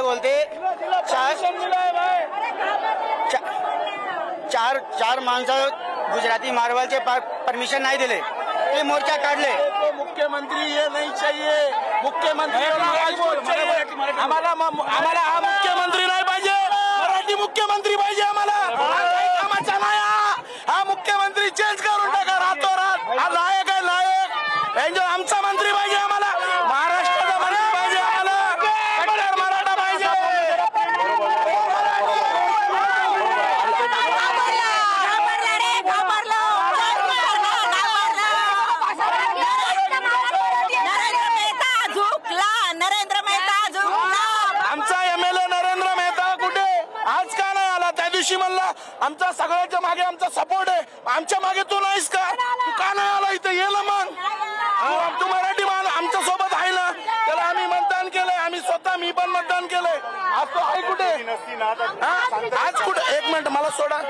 काय बोलते चार माणसं गुजराती मार्बलचे परमिशन नाही दिले ते मोर्चा काढले। तो मुख्यमंत्री ये नहीं चाहिए, मुख्यमंत्री आम्हाला हा मुख्यमंत्री नाही पाहिजे, मराठी मुख्यमंत्री पाहिजे आम्हाला। कामाचा नाही हा मुख्यमंत्री चेंज करून टाका रातोरात। हा लायक आहे लायक, आमचा मंत्री पाहिजे आम्हाला, महाराष्ट्राचा मंत्री पाहिजे आम्हाला, कट्टर मराठा पाहिजे। आमचा एमएलए नरेंद्र मेहता कुठे आज का नाही आला? त्या दिवशी म्हणला आमचा सगळ्याच्या मागे आमचा सपोर्ट आहे, आमच्या मागे तू नाहीस का? तू का नाही आला इथे? ये ना मग, तू मराठी मान आमच्या सोबत आहे ना, त्याला आम्ही मतदान केलंय, आम्ही स्वतः मी पण मतदान केलंय। आज तो आहे कुठे? आज कुठे? एक मिनिट मला सोडा।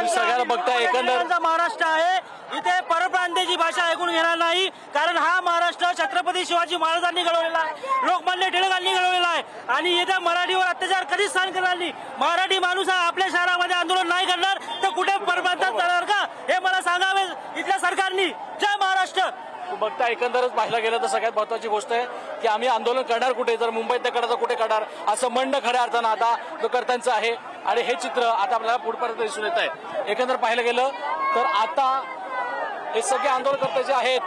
सगळ्याला बघताय एकंदर महाराष्ट्र आहे, इथे परप्रांतीची भाषा ऐकून घेणार नाही, कारण हा महाराष्ट्र छत्रपती शिवाजी महाराजांनी घडवलेला आहे, लोकमान्य टिळकांनी घडवलेला आहे आणि इथे मराठीवर अत्याचार कधीच सहन करणार नाही। मराठी माणूस हा आपल्या शहरामध्ये आंदोलन नाही करणार तर कुठे परप्रांतात करणार का? हे मला सांगावे इथल्या सरकारनी। जय महाराष्ट्र। बघता एकंदरच पाहायला गेलं तर सगळ्यात महत्वाची गोष्ट आहे की आम्ही आंदोलन करणार कुठे, जर मुंबईत नाही करायचं कुठे करणार, असं म्हणणं खऱ्या अर्थानं आता कर्त्यांचं आहे आणि हे चित्र आता आपल्याला पुढपर्यंत दिसून येत आहे। एकंदर पाहायला गेलं तर आता हे सगळे आंदोलनकर्ते जे आहेत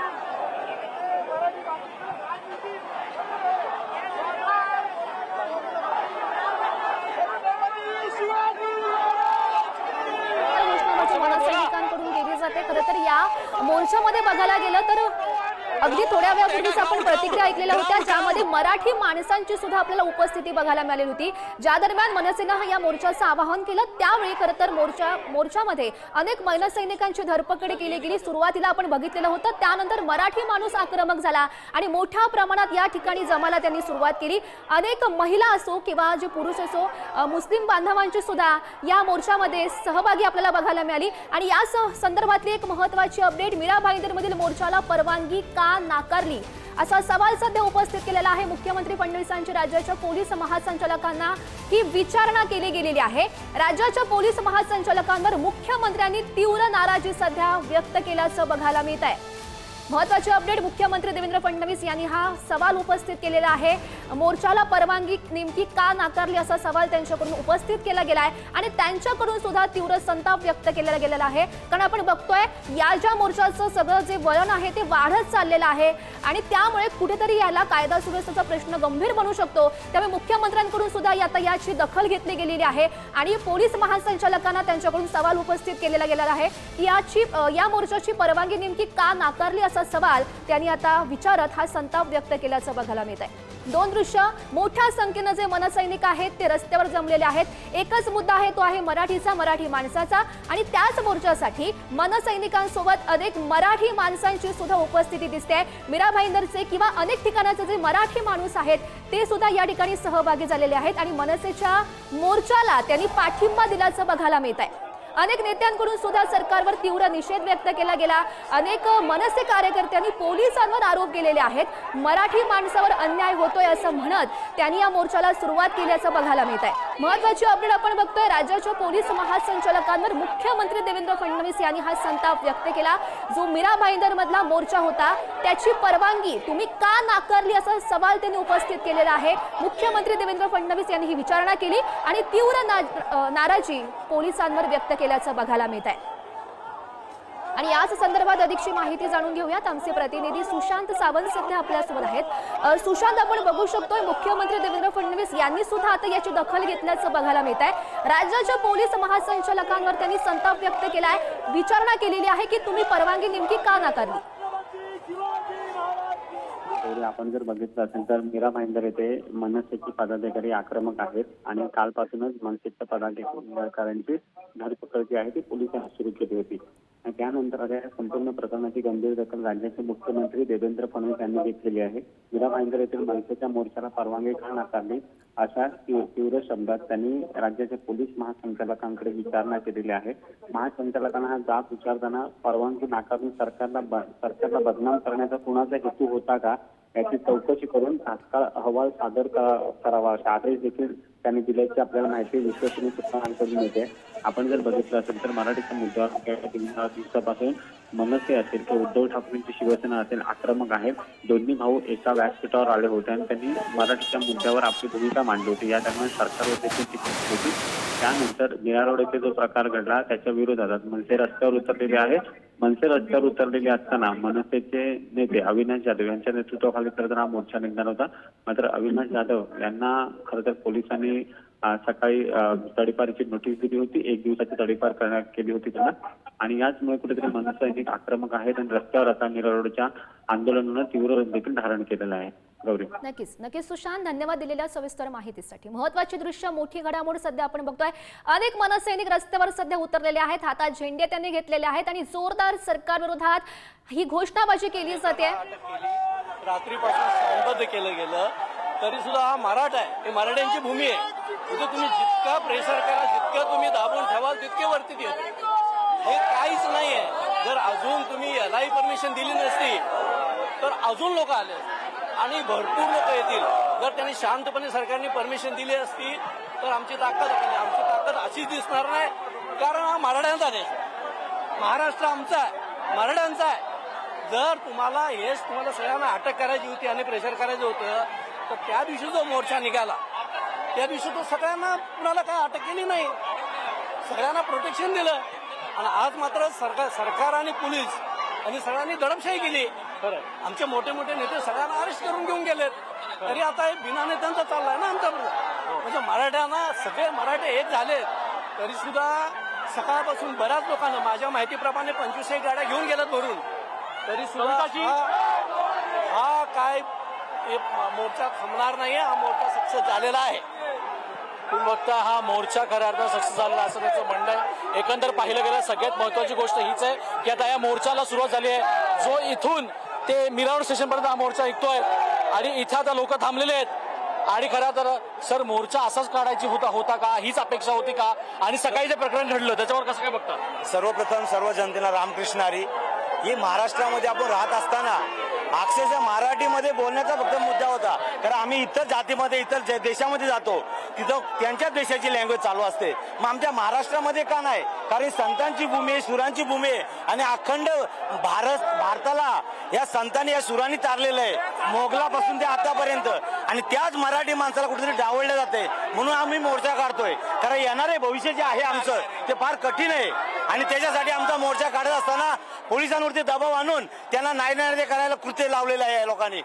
सैनिकांकडून केली जाते। खरं तर या मोर्चामध्ये बघायला गेलं तर अगदी थोड्या वेळापूर्वीच आपण प्रतिक्रिया ऐकलेल्या होत्या, ज्यामध्ये मराठी माणसांची सुद्धा आपल्याला उपस्थिती बघायला मिळाली होती। ज्या दरम्यान मनसेनं या मोर्चाचं आवाहन केलं त्यावेळी खरं तर मोर्चामध्ये अनेक मनसैनिकांची धरपकड केली गेली। सुरुवातीला आपण बघितलेलं होतं, त्यानंतर मराठी माणूस आक्रमक झाला आणि मोठ्या प्रमाणात या ठिकाणी जमाला त्यांनी सुरुवात केली। अनेक महिला असो किंवा जे पुरुष असो, मुस्लिम बांधवांची सुद्धा या मोर्चामध्ये सहभागी आपल्याला बघायला मिळाली। आणि या संदर्भातली एक महत्त्वाची अपडेट, मीरा भाईंदरमधील मोर्चाला परवानगी का नाकारली असा सवाल सध्या उपस्थित केलेला आहे। मुख्यमंत्री फडणवीसांची राज्याच्या पोलीस महासंचालकांना ही विचारणा केली गेलेली आहे। राज्याच्या पोलीस महासंचालकांवर मुख्यमंत्र्यांनी तीव्र नाराजी सध्या व्यक्त केल्याचं बघायला मिळत आहे। महत्त्वाची अपडेट, मुख्यमंत्री देवेंद्र फडणवीस यांनी हा सवाल उपस्थित केलेला आहे। मोर्चाला परवानगी नेमकी का नाकारली असा सवाल त्यांच्याकडून उपस्थित केला गेला आहे आणि त्यांच्याकडून सुद्धा तीव्र संताप व्यक्त केला गेलेला आहे। कारण आपण बघतोय या ज्या मोर्चाचं सगळं जे वळण आहे ते वाढत चाललेलं आहे आणि त्यामुळे कुठेतरी याला कायदा सुव्यवस्थेचा प्रश्न गंभीर बनू शकतो। त्यामुळे मुख्यमंत्र्यांकडून सुद्धा आता याची दखल घेतली गेलेली आहे आणि पोलीस महासंचालकांना त्यांच्याकडून सवाल उपस्थित केलेला गेलेला आहे की या मोर्चाची परवानगी नेमकी का नाकारली असा सवाल त्यांनी आता विचारत हा संताप व्यक्त केल्याचं बघायला मिळत आहे। दोन दृश्य, मोठ्या संख्येने जे मनसैनिक आहेत ते रस्त्यावर जमलेले आहेत। एकच मुद्दा आहे, तो आहे मराठीचा, मराठी माणसाचा आणि त्याच मोर्चासाठी मनसैनिकांसोबत अनेक मराठी माणसांची सुद्धा उपस्थिती दिसते। मीरा भाईंदरचे किंवा अनेक ठिकाणाचे जे मराठी माणूस आहेत ते सुद्धा या ठिकाणी सहभागी झालेले आहेत आणि मनसेच्या मोर्चाला त्यांनी पाठिंबा दिल्याचं बघायला मिळत आहे। अनेक नेत्यांकडून सुद्धा सरकारवर तीव्र निषेध व्यक्त केला गेला। अनेक मनसे कार्यकर्त्यांनी पोलिसांवर आरोप केलेले आहेत। मराठी माणसावर अन्याय होतोय असं म्हणत त्यांनी या मोर्चाला सुरुवात केल्याचं बघायला मिळत आहे। महत्त्वाची अपडेट आपण बघतोय, राज्याच्या पोलीस महासंचालकांवर मुख्यमंत्री देवेंद्र फडणवीस यांनी हा संताप व्यक्त केला। जो मीरा भाईंदर मधला मोर्चा होता त्याची परवानगी तुम्ही का नाकारली असा सवाल त्यांनी उपस्थित केलेला आहे। मुख्यमंत्री देवेंद्र फडणवीस यांनी ही विचारणा केली आणि तीव्र नाराजी पोलिसांवर व्यक्त केल्याचं बघायला मिळत आहे। आणि याच संदर्भात अधिकची माहिती जाणून घेऊयात। आमचे प्रतिनिधी सुशांत सावंत सध्या आपल्यासोबत आहेत। सुशांत, आपण बघू शकतोय मुख्यमंत्री देवेंद्र फडणवीस यांनी सुद्धा आता याची दखल घेतल्याचं बघायला मिळत आहे। राज्याच्या पोलीस महासंचालकांवर त्यांनी संताप व्यक्त केलाय, विचारणा केलेली आहे की तुम्ही परवानगी नेमकी का नाकारली। आपण जर बघितलं असेल तर मीरा भाईंदर येथे मनसेचे पदाधिकारी आक्रमक आहेत आणि कालपासूनच मनसेच्या पदाधिकाऱ्यांची धरपकड जी आहे ती पोलिसांनी सुरू केली होती। आणि त्यानंतर आता या संपूर्ण प्रकरणाची गंभीर दखल राज्याचे मुख्यमंत्री देवेंद्र फडणवीस यांनी घेतलेली आहे। मीरा भाईंदर येथील मनसेच्या मोर्चाला परवानगी का नाकारली अशा तीव्र शब्दात त्यांनी राज्याच्या पोलीस महासंचालकांकडे विचारणा केलेली आहे. महासंचालकांना हा जाब विचारताना परवानगी नाकारून सरकारला बदनाम करण्याचा कुणाचा हेतू होता का याची चौकशी करून तात्काळ अहवाल सादर करावा असे आदेश देखील त्यांनी दिल्याची आपल्याला माहिती विश्वसनीय सूत्रांकडून मिळते. आपण जर बघितलं असेल तर मराठीच्या मुद्द्यावर गेल्या दिवसापासून मनसे असेल किंवा उद्धव ठाकरेंची शिवसेना असेल आक्रमक आहे. दोन्ही भाऊ एका व्यासपीठावर आले होते आणि त्यांनी मराठीच्या मुद्द्यावर आपली भूमिका मांडली होती. या दरम्यान सरकारवर देखील टीका होती. त्यानंतर मीरा रोड येथे जो प्रकार घडला त्याच्या विरोधात मनसे रस्त्यावर उतरलेले आहे. मनसे रस्त्यावर उतरलेले असताना मनसेचे नेते अविनाश जाधव यांच्या नेतृत्वाखाली खरं तर हा मोर्चा निघणार होता. मात्र अविनाश जाधव यांना खरं तर पोलिसांनी सकाळी तडीपारीची नोटीस दिली होती. 1 दिवसाची तडीपार केली होती त्यांना आणि याचमुळे कुठेतरी मनसे आक्रमक आहेत आणि रस्त्यावर आता मीरा रोडच्या आंदोलनानं तीव्र रूप देखील धारण केलेलं आहे. गौरी, नक्कीच सुशांत, धन्यवाद दिलेल्या सविस्तर माहितीसाठी. महत्वाची दृश्य, मोठी घडामोड सध्या आपण बघतोय. अनेक मनसैनिक रस्त्यावर सध्या उतरलेले आहेत, हातात झेंडे त्यांनी घेतलेले आहेत आणि जोरदार सरकार विरोधात ही घोषणाबाजी केली जाते. रात्रीपासून संबद्ध केलं गेलं तरी सुद्धा हा मराठा आहे, ही मराठ्यांची भूमी आहे. तिथे तुम्ही जितका प्रेशर करा, जितकं तुम्ही दाबून ठेवाल तितके वरती येते. हे काहीच नाहीये. जर अजून तुम्ही यालाही परमिशन दिली नसती तर अजून लोक आले आणि भरपूर लोक येतील. जर त्यांनी शांतपणे सरकारने परमिशन दिली असती तर आमची ताकद अशीच दिसणार नाही. कारण हा मराठ्यांचा देश आहे, महाराष्ट्र आमचा आहे, मराठ्यांचा आहे. जर तुम्हाला सगळ्यांना अटक करायची होती आणि प्रेशर करायचं होतं तर त्या दिवशी जो मोर्चा निघाला त्या दिवशी तो सगळ्यांना कुणाला काय अटक केली नाही, सगळ्यांना प्रोटेक्शन दिलं. आणि आज मात्र सरकार आणि पोलीस आणि सगळ्यांनी दडपशाही केली. आमचे मोठे मोठे नेते सगळ्यांना अरेस्ट करून घेऊन गेलेत. तरी आता हे बिना नेत्यांचा चाललाय ना आमचा. म्हणजे मराठ्यांना सगळे मराठे एक झालेत. तरी सुद्धा सकाळपासून बऱ्याच लोकांना माझ्या माहितीप्रमाणे 25 गाड्या घेऊन गेल्यात भरून. तरी सुद्धा हा काय मोर्चा थांबणार नाहीये. हा मोर्चा सक्सेस झालेला आहे. तुम्ही बघता हा मोर्चा खऱ्या अर्थानं सक्सेस झालेला असं त्याचं म्हणणं आहे. एकंदर पाहिलं गेलं सगळ्यात महत्वाची गोष्ट हीच आहे की आता या मोर्चाला सुरुवात झाली आहे. जो इथून ते मीरा रोड स्टेशनपर्यंत हा मोर्चा निघतोय आणि इथे आता लोक थांबलेले आहेत. आणि खरं तर सर मोर्चा असाच काढायची होता का, हीच अपेक्षा होती का? आणि सकाळी जे प्रकरण घडलं त्याच्यावर कसं काय बघता? सर्वप्रथम सर्व जनतेला रामकृष्ण हरी. ही महाराष्ट्रामध्ये आपण राहत असताना अक्षरशः मराठीमध्ये बोलण्याचा फक्त मुद्दा होता. कारण आम्ही इतर जातीमध्ये इतर देशामध्ये जातो तिथं त्यांच्या देशाची लँग्वेज चालू असते. मग आमच्या महाराष्ट्रामध्ये का नाही? कारण संतांची भूमी आहे, सुरांची भूमी आहे आणि अखंड भारताला या संतांनी या सुरांनी तारलेलं आहे, मोगलापासून ते आतापर्यंत. आणि त्याच मराठी माणसाला कुठेतरी डावललं जाते. म्हणून आम्ही मोर्चा काढतोय. कारण येणारे भविष्य जे आहे आमचं ते फार कठीण आहे आणि त्याच्यासाठी आमचा मोर्चा काढत असताना पोलिसांवरती दबाव आणून त्यांना नाही करायला कृत्य लावलेलं आहे या लोकांनी.